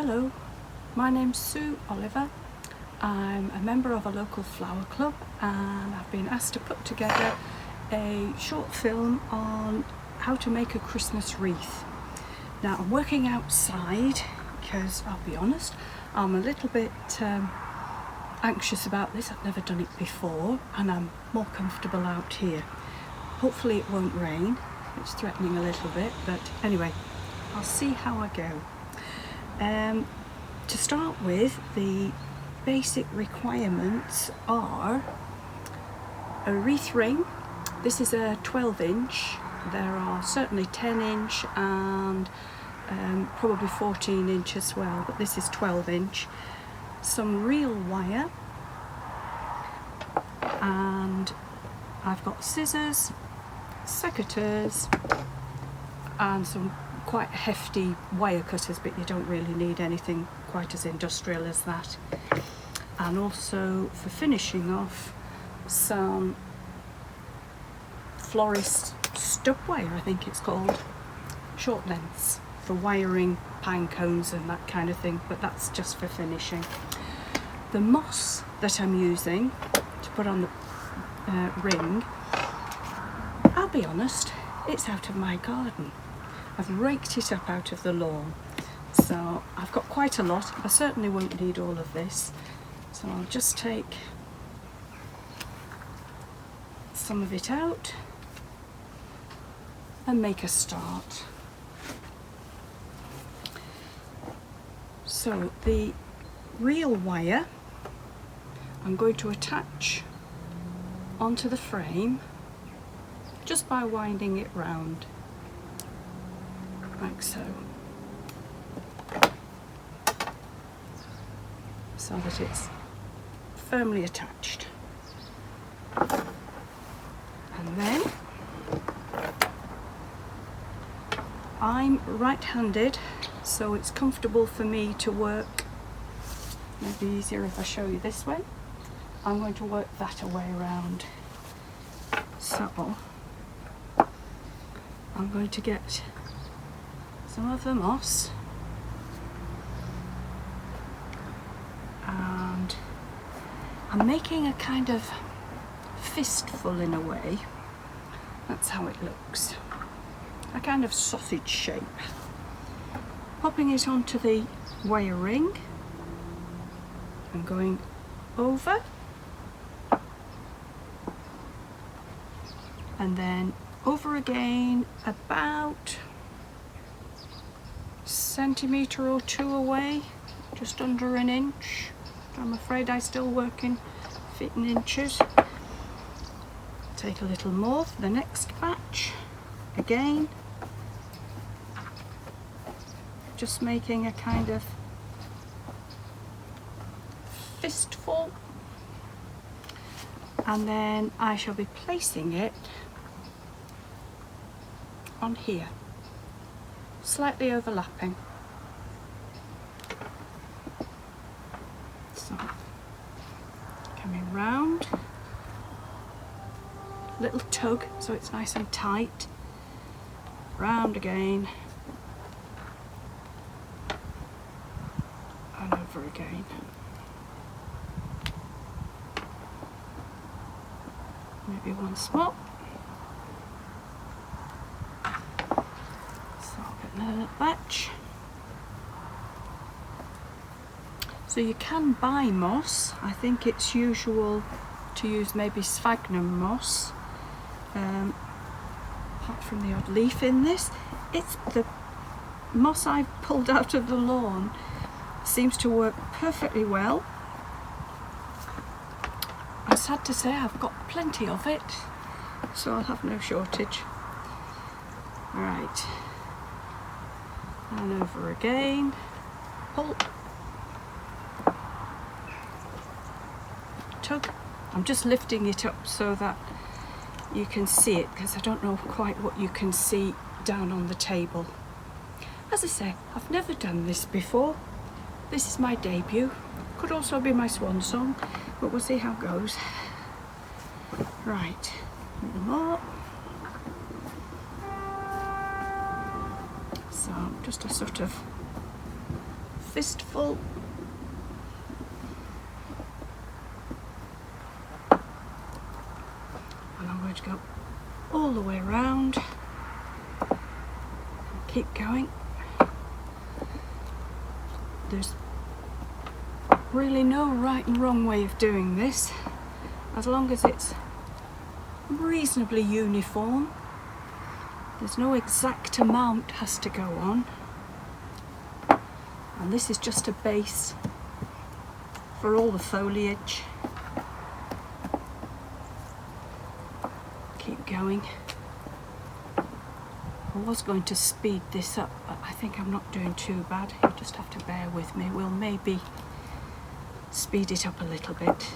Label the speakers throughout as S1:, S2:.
S1: Hello, my name's Sue Oliver. I'm a member of a local flower club and I've been asked to put together a short film on how to make a Christmas wreath. Now I'm working outside because I'll be honest, I'm a little bit anxious about this. I've never done it before and I'm more comfortable out here. Hopefully it won't rain. It's threatening a little bit, but anyway, I'll see how I go. To start with, the basic requirements are a wreath ring. This is a 12-inch. There are certainly 10-inch and probably 14-inch as well, but this is 12-inch. Some real wire, and I've got scissors, secateurs, and some quite hefty wire cutters, but you don't really need anything quite as industrial as that. And also, for finishing off, some florist stub wire, I think it's called, short lengths for wiring pine cones and that kind of thing, but that's just for finishing. The moss that I'm using to put on the ring, I'll be honest, it's out of my garden. I've raked it up out of the lawn, so I've got quite a lot. I certainly won't need all of this, so I'll just take some of it out and make a start. So the real wire I'm going to attach onto the frame just by winding it round, like so, so that it's firmly attached. And then I'm right-handed, so it's comfortable for me to work. Maybe easier if I show you this way. I'm going to work that way around. So I'm going to get some of the moss and I'm making a kind of fistful in a way. That's how it looks. A kind of sausage shape. Popping it onto the wire ring and going over and then over again about a centimetre or two away, just under an inch. I'm afraid I still work in feet and inches. Take a little more for the next batch. Again, just making a kind of fistful, and then I shall be placing it on here, slightly overlapping. So coming round, little tug so it's nice and tight, round again and over again. Maybe once more. So I'll get another batch. So you can buy moss. I think it's usual to use maybe sphagnum moss. Apart from the odd leaf in this, it's the moss I've pulled out of the lawn. Seems to work perfectly well. I'm sad to say I've got plenty of it, so I'll have no shortage. Right, and over again, pull, tug. I'm just lifting it up so that you can see it, because I don't know quite what you can see down on the table. As I say, I've never done this before. This is my debut. Could also be my swan song, but we'll see how it goes. Right, a little more. So just a sort of fistful. And I'm going to go all the way around. Keep going. There's really no right and wrong way of doing this, as long as it's reasonably uniform. There's no exact amount has to go on, and this is just a base for all the foliage. Keep going. I was going to speed this up, but I think I'm not doing too bad. You just have to bear with me. We'll maybe speed it up a little bit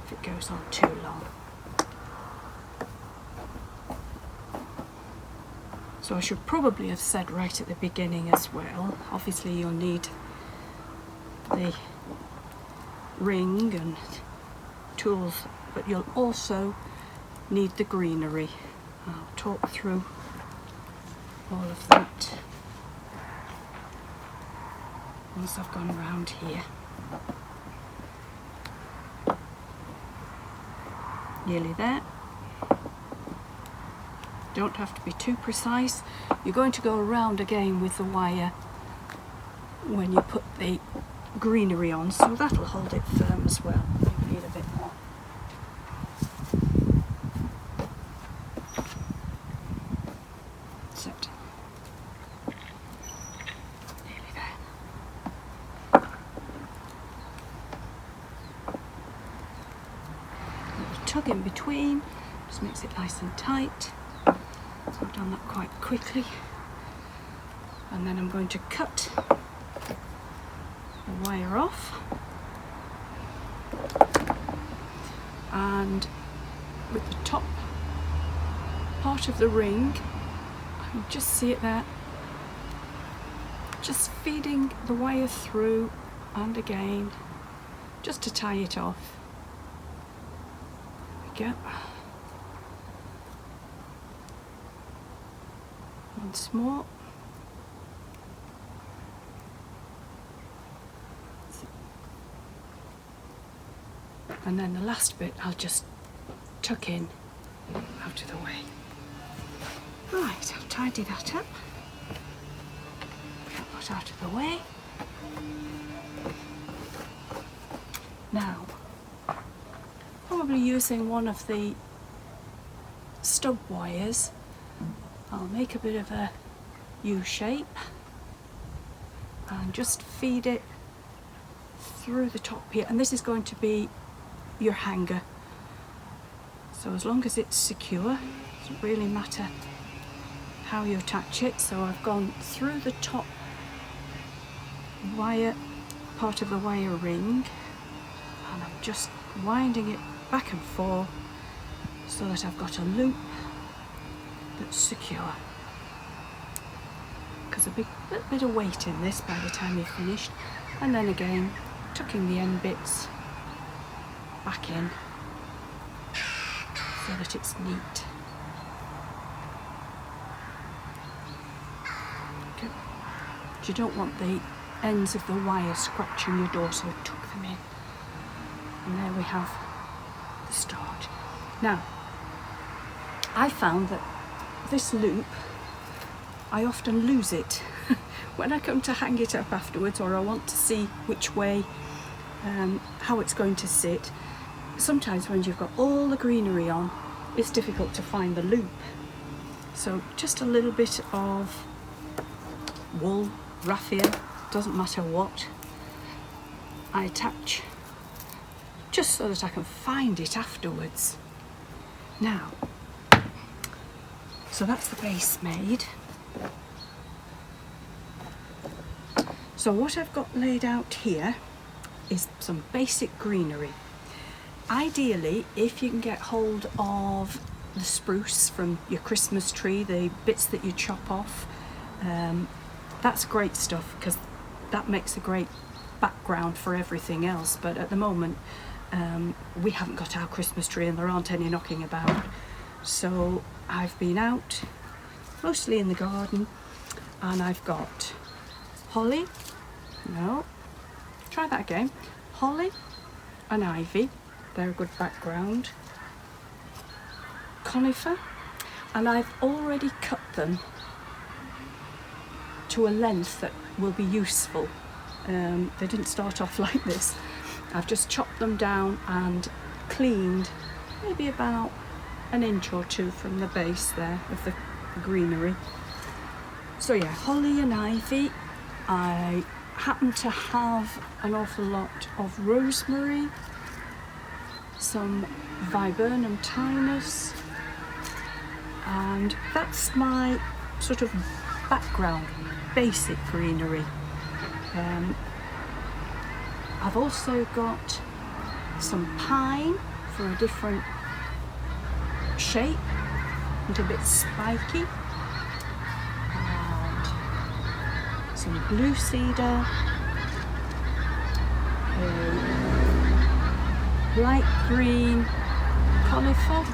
S1: if it goes on too long. So I should probably have said right at the beginning as well, obviously you'll need the ring and tools, but you'll also need the greenery. I'll talk through all of that once I've gone around here. Nearly there. Don't have to be too precise. You're going to go around again with the wire when you put the greenery on, so that'll hold it firm as well. You need a bit more. Set. Nearly there. Little tug in between, just makes it nice and tight. So I've done that quite quickly, and then I'm going to cut the wire off, and with the top part of the ring, I can just see it there, just feeding the wire through and again, just to tie it off. There we go. Once more. And then the last bit I'll just tuck in out of the way. Right, I'll tidy that up. Get that out of the way. Now, probably using one of the stub wires, I'll make a bit of a U shape and just feed it through the top here, and this is going to be your hanger, so as long as it's secure, it doesn't really matter how you attach it. So I've gone through the top wire, part of the wire ring, and I'm just winding it back and forth so that I've got a loop that's secure, because a little bit of weight in this by the time you're finished, and then again tucking the end bits back in so that it's neat. Okay. You don't want the ends of the wire scratching your door, so tuck them in, and there we have the start. Now, I found that this loop, I often lose it when I come to hang it up afterwards, or I want to see which way, how it's going to sit. Sometimes when you've got all the greenery on, it's difficult to find the loop. So just a little bit of wool, raffia, doesn't matter what, I attach just so that I can find it afterwards. Now, so that's the base made. So what I've got laid out here is some basic greenery. Ideally, if you can get hold of the spruce from your Christmas tree, the bits that you chop off, that's great stuff, because that makes a great background for everything else. But at the moment, we haven't got our Christmas tree and there aren't any knocking about. So I've been out, mostly in the garden, and I've got holly, No. Try that again. Holly and ivy, they're a good background. Conifer, and I've already cut them to a length that will be useful. They didn't start off like this. I've just chopped them down and cleaned maybe about an inch or two from the base there of the greenery. So yeah, holly and ivy. I happen to have an awful lot of rosemary, some viburnum tinus, and that's my sort of background, basic greenery. I've also got some pine for a different shape and a bit spiky, and some blue cedar, a light green conifer,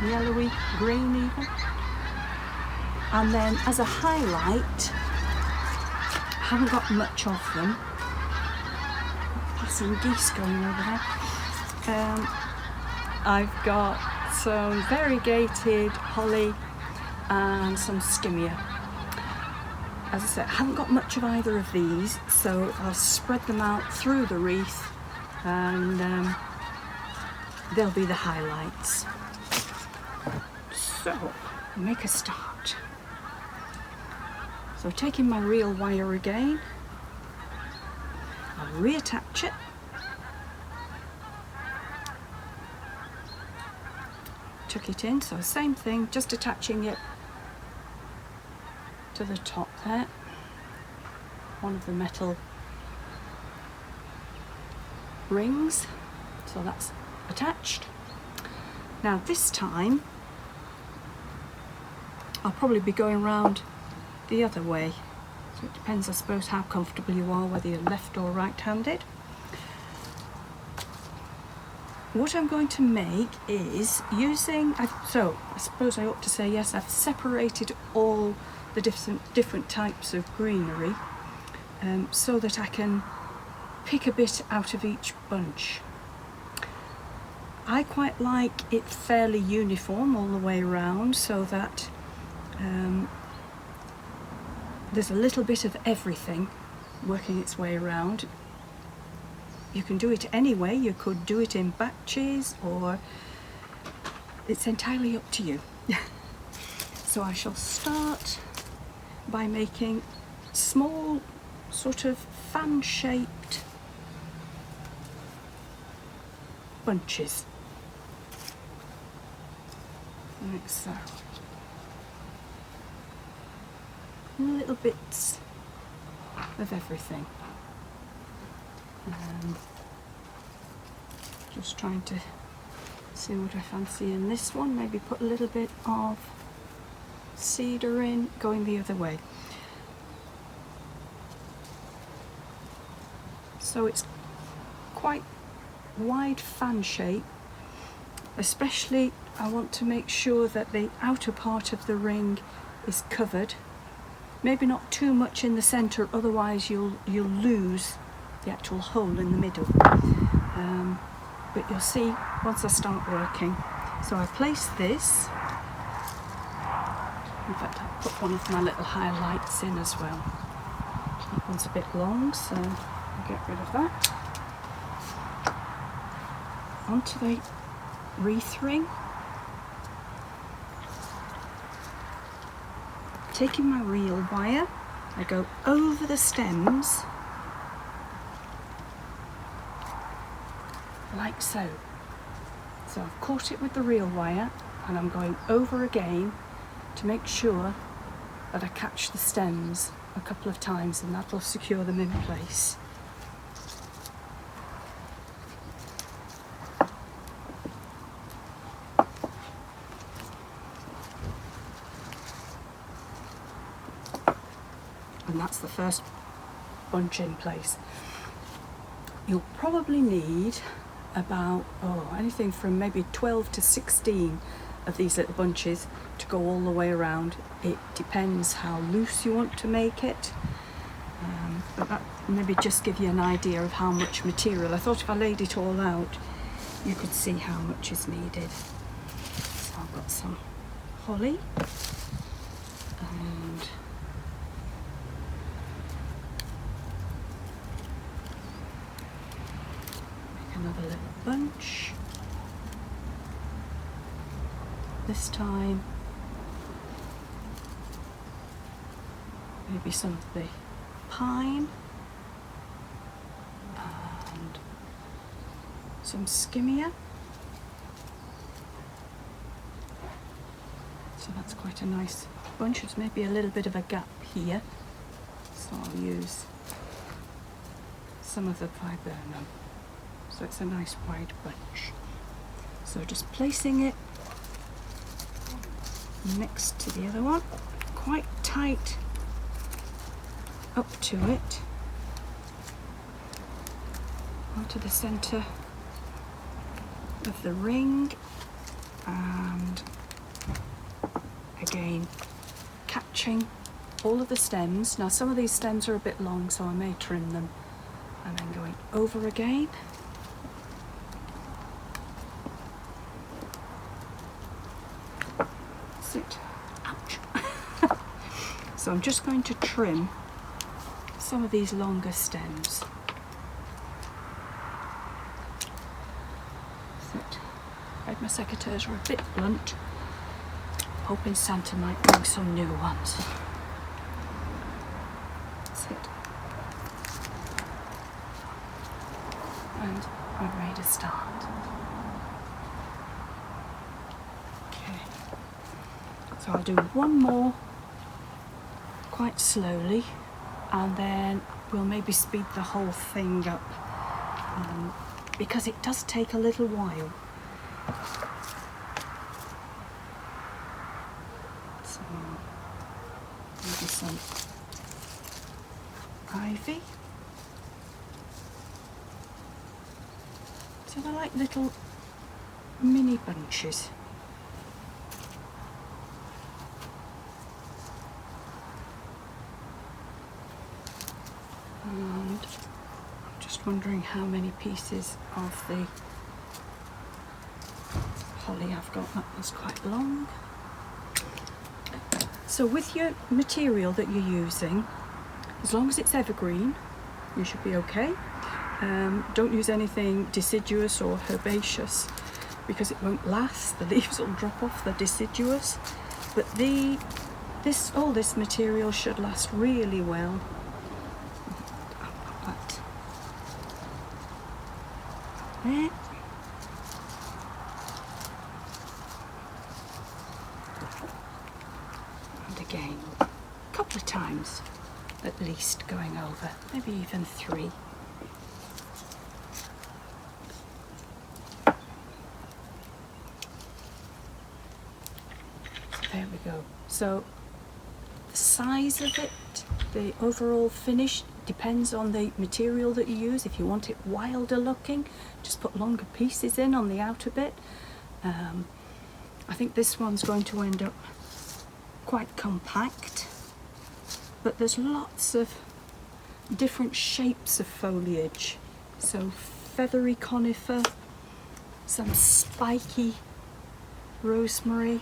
S1: yellowy green even, and then as a highlight, I haven't got much of them. There's some geese going over there. I've got some variegated holly and some skimmia. As I said, I haven't got much of either of these, so I'll spread them out through the wreath, and they'll be the highlights. So, make a start. So taking my reel wire again, I'll reattach it. Tuck it in, so same thing, just attaching it to the top there, one of the metal rings, so that's attached. Now this time I'll probably be going round the other way, so it depends, I suppose, how comfortable you are, whether you're left or right-handed. What I'm going to make is using, so I suppose I ought to say, yes, I've separated all the different types of greenery so that I can pick a bit out of each bunch. I quite like it fairly uniform all the way around, so that there's a little bit of everything working its way around. You can do it any way. You could do it in batches, or it's entirely up to you. So I shall start by making small, sort of fan-shaped bunches, like so. Little bits of everything. Just trying to see what I fancy in this one. Maybe put a little bit of cedar in, going the other way. So it's quite wide fan shape, especially I want to make sure that the outer part of the ring is covered. Maybe not too much in the centre, otherwise you'll lose the actual hole in the middle. But you'll see once I start working. So I place this. In fact, I'll put one of my little highlights in as well. That one's a bit long, so I'll get rid of that. Onto the wreath ring. Taking my reel wire, I go over the stems, like so. So I've caught it with the reel wire, and I'm going over again to make sure that I catch the stems a couple of times, and that will secure them in place. And that's the first bunch in place. You'll probably need about anything from maybe 12 to 16 of these little bunches to go all the way around. It depends how loose you want to make it. But that maybe just give you an idea of how much material. I thought if I laid it all out, you could see how much is needed. So I've got some holly and make another little bunch. This time maybe some of the pine and some skimmia. So that's quite a nice bunch. There's maybe a little bit of a gap here, so I'll use some of the viburnum. So it's a nice wide bunch. So just placing it next to the other one, quite tight up to it, onto the centre of the ring, and again catching all of the stems. Now some of these stems are a bit long, so I may trim them, and then going over again. Sit. Ouch. So I'm just going to trim some of these longer stems. Sit. Right, my secateurs are a bit blunt. Hoping Santa might bring some new ones. Sit. And I'm ready to start. Okay. So I'll do one more quite slowly, and then we'll maybe speed the whole thing up, because it does take a little while. So maybe some ivy. So they're like little mini bunches. And I'm just wondering how many pieces of the holly I've got. That was quite long. So with your material that you're using, as long as it's evergreen, you should be okay. Don't use anything deciduous or herbaceous, because it won't last. The leaves will drop off, they're deciduous. But all this material should last really well. There. And again, a couple of times at least going over, maybe even 3. So there we go. So the size of it, the overall finish, depends on the material that you use. If you want it wilder looking, just put longer pieces in on the outer bit. I think this one's going to end up quite compact, but there's lots of different shapes of foliage. So feathery conifer, some spiky rosemary,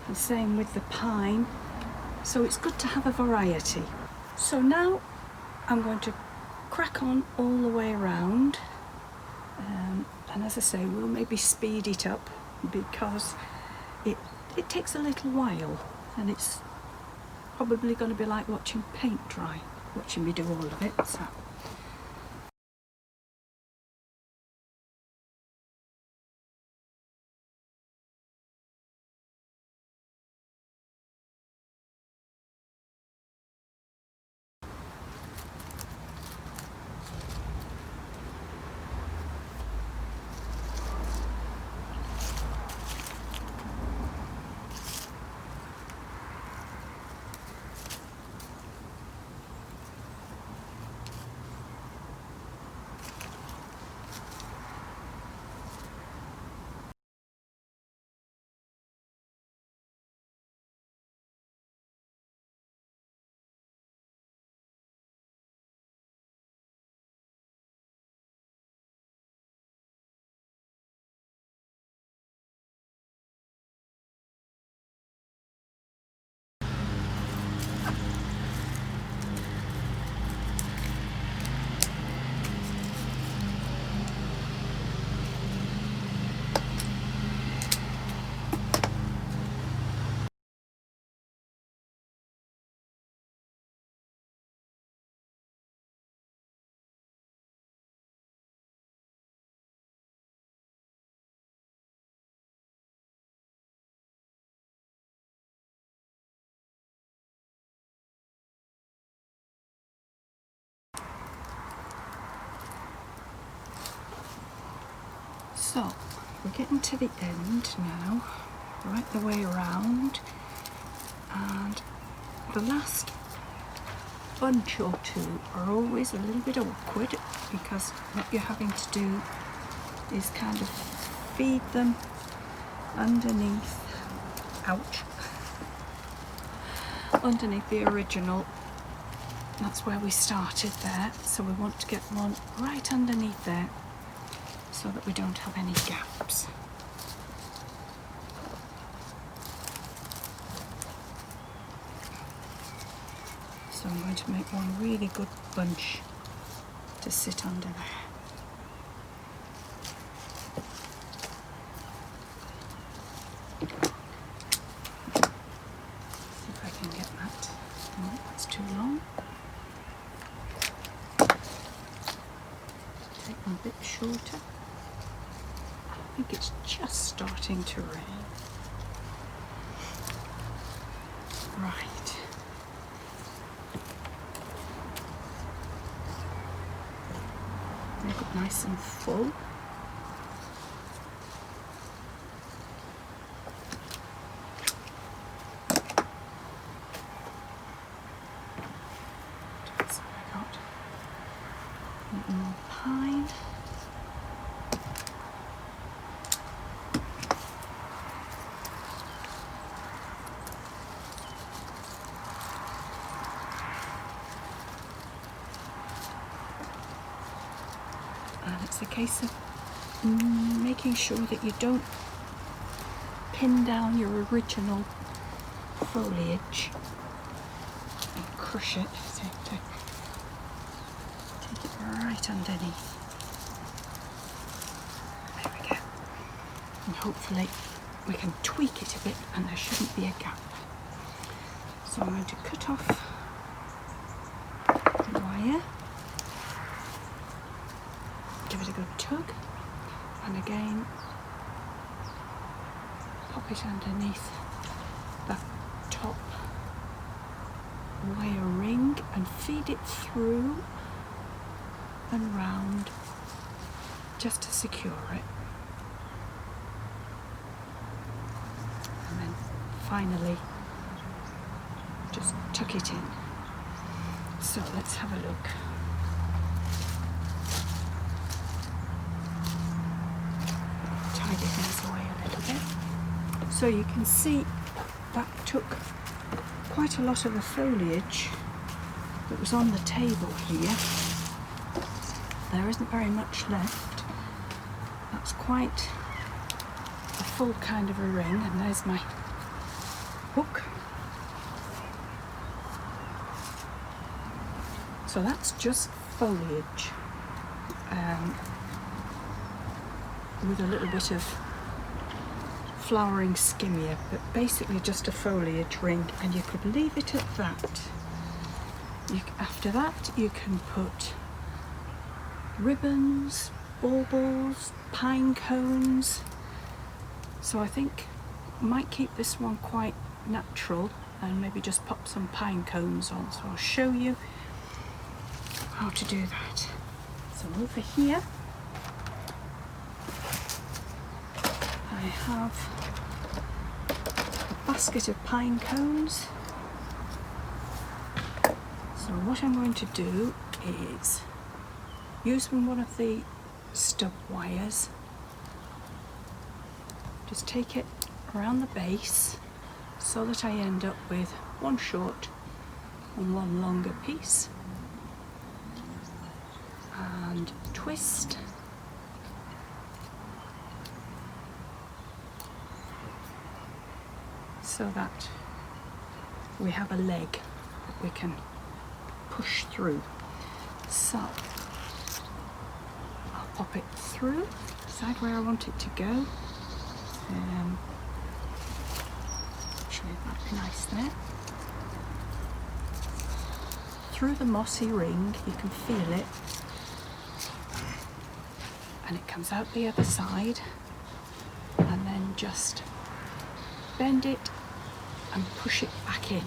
S1: the same with the pine. So it's good to have a variety. So now I'm going to crack on all the way around, and as I say, we'll maybe speed it up, because it takes a little while, and it's probably going to be like watching paint dry, watching me do all of it. So So we're getting to the end now, right the way around, and the last bunch or two are always a little bit awkward because what you're having to do is kind of feed them underneath, ouch, underneath the original. That's where we started there, so we want to get one right underneath there so that we don't have any gaps. So I'm going to make one really good bunch to sit under there. See if I can get that. No, that's too long. Take one a bit shorter. I think it's just starting to rain. Right. Make it nice and full. So I got a little more pine. And it's a case of making sure that you don't pin down your original foliage and crush it. So take it right underneath. There we go. And hopefully we can tweak it a bit and there shouldn't be a gap. So I'm going to cut off the wire. Give it a good tug, and again pop it underneath that top wire ring and feed it through and round just to secure it. And then finally just tuck it in. So let's have a look. Away a little bit. So you can see that took quite a lot of the foliage that was on the table here. There isn't very much left. That's quite a full kind of a ring, and there's my hook. So that's just foliage. With a little bit of flowering skimia, but basically just a foliage ring, and you could leave it at that. After that you can put ribbons, baubles, pine cones. So I think I might keep this one quite natural and maybe just pop some pine cones on. So I'll show you how to do that. So over here I have a basket of pine cones. So what I'm going to do is use one of the stub wires, just take it around the base so that I end up with one short and one longer piece, and twist. So that we have a leg that we can push through. So I'll pop it through, decide where I want it to go. Actually, that'd be nice there. Through the mossy ring, you can feel it, and it comes out the other side, and then just bend it and push it back in.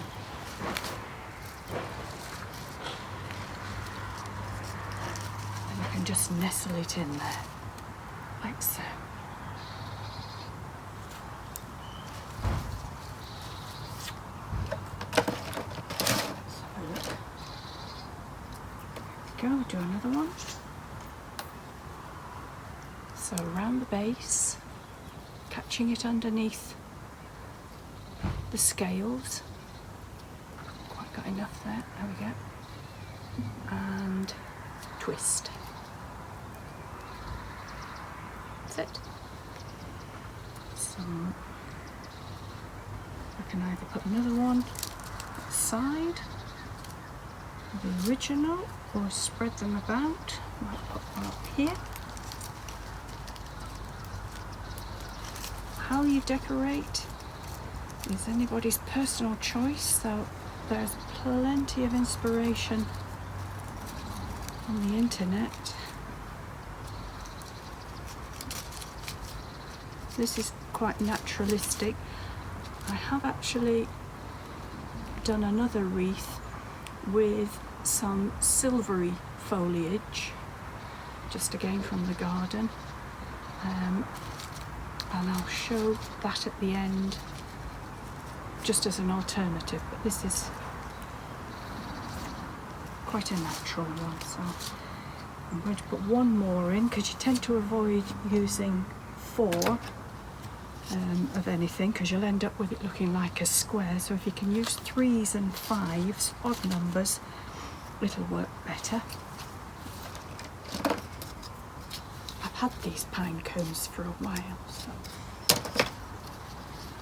S1: And you can just nestle it in there, like so. we go, do another one. So around the base, catching it underneath the scales. Quite got enough there, there we go. And twist. That's it. So I can either put another one side of the original or spread them about. Might put one up here. How you decorate is anybody's personal choice, so there's plenty of inspiration on the internet. This is quite naturalistic. I have actually done another wreath with some silvery foliage, just again from the garden, and I'll show that at the end just as an alternative, but this is quite a natural one, so I'm going to put one more in because you tend to avoid using 4 of anything because you'll end up with it looking like a square. So if you can use 3s and 5s, odd numbers, it'll work better. I've had these pine cones for a while, so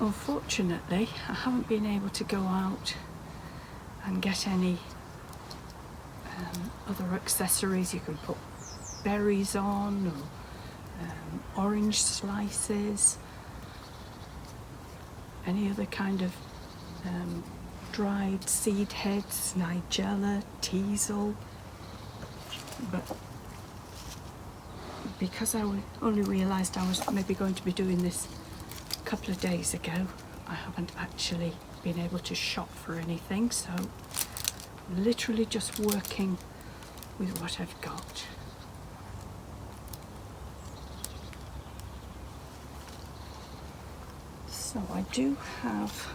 S1: unfortunately I haven't been able to go out and get any other accessories. You can put berries on, or orange slices, any other kind of dried seed heads, nigella, teasel, but because I only realised I was maybe going to be doing this a couple of days ago, I haven't actually been able to shop for anything, so literally just working with what I've got. So I do have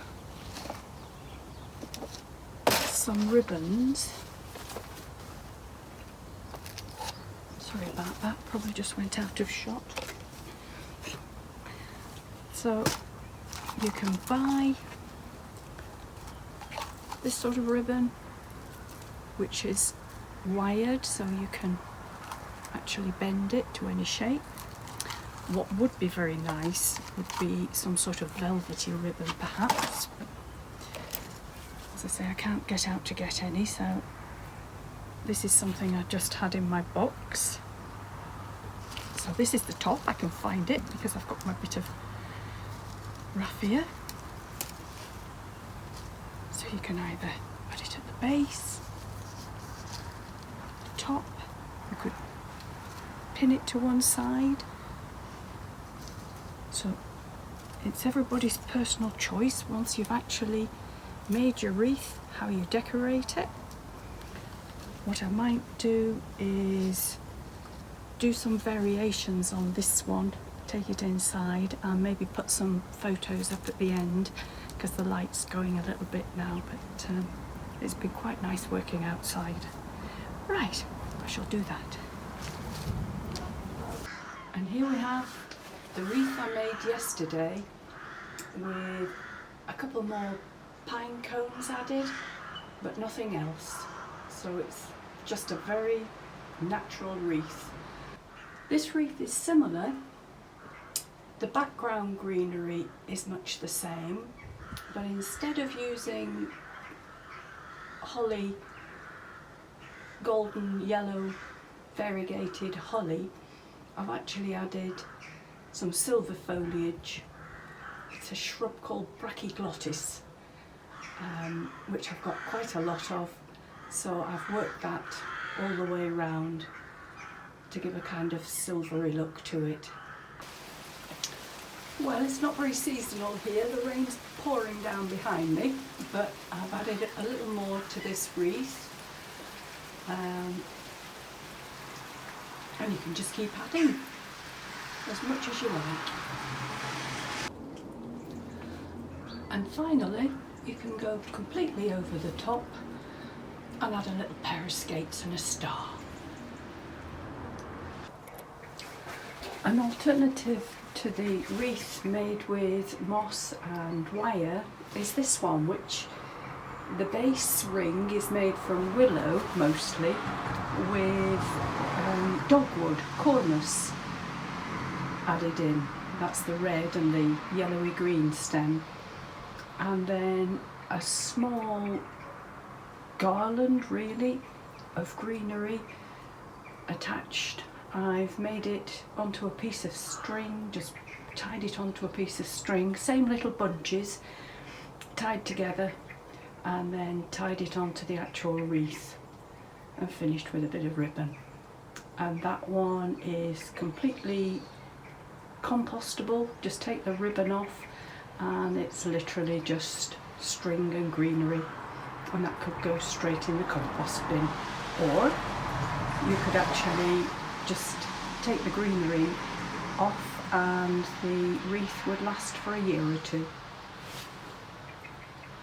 S1: some ribbons. Sorry about that, probably just went out of shot. So you can buy this sort of ribbon, which is wired, so you can actually bend it to any shape. What would be very nice would be some sort of velvety ribbon perhaps, but as I say, I can't get out to get any, so this is something I just had in my box. So this is the top, I can find it because I've got my bit of raffia. So you can either put it at the base, the top, you could pin it to one side. So it's everybody's personal choice once you've actually made your wreath, how you decorate it. What I might do is do some variations on this one, take it inside and maybe put some photos up at the end because the light's going a little bit now, but it's been quite nice working outside. Right, I shall do that. And here we have the wreath I made yesterday with a couple more pine cones added, but nothing else. So it's just a very natural wreath. This wreath is similar. The background greenery is much the same, but instead of using holly, golden yellow variegated holly, I've actually added some silver foliage. It's a shrub called Brachyglottis, which I've got quite a lot of, so I've worked that all the way around to give a kind of silvery look to it. Well, it's not very seasonal here, the rain's pouring down behind me, but I've added a little more to this wreath, and you can just keep adding as much as you like. And finally, you can go completely over the top and add a little pair of skates and a star. An alternative to the wreath made with moss and wire is this one, which the base ring is made from willow mostly, with dogwood, cornus added in. That's the red and the yellowy green stem. And then a small garland really of greenery attached. I've made it onto a piece of string, just tied it onto a piece of string, same little bunches tied together, and then tied it onto the actual wreath and finished with a bit of ribbon. And that one is completely compostable. Just take the ribbon off and it's literally just string and greenery, and that could go straight in the compost bin. Or you could actually just take the greenery off and the wreath would last for a year or two.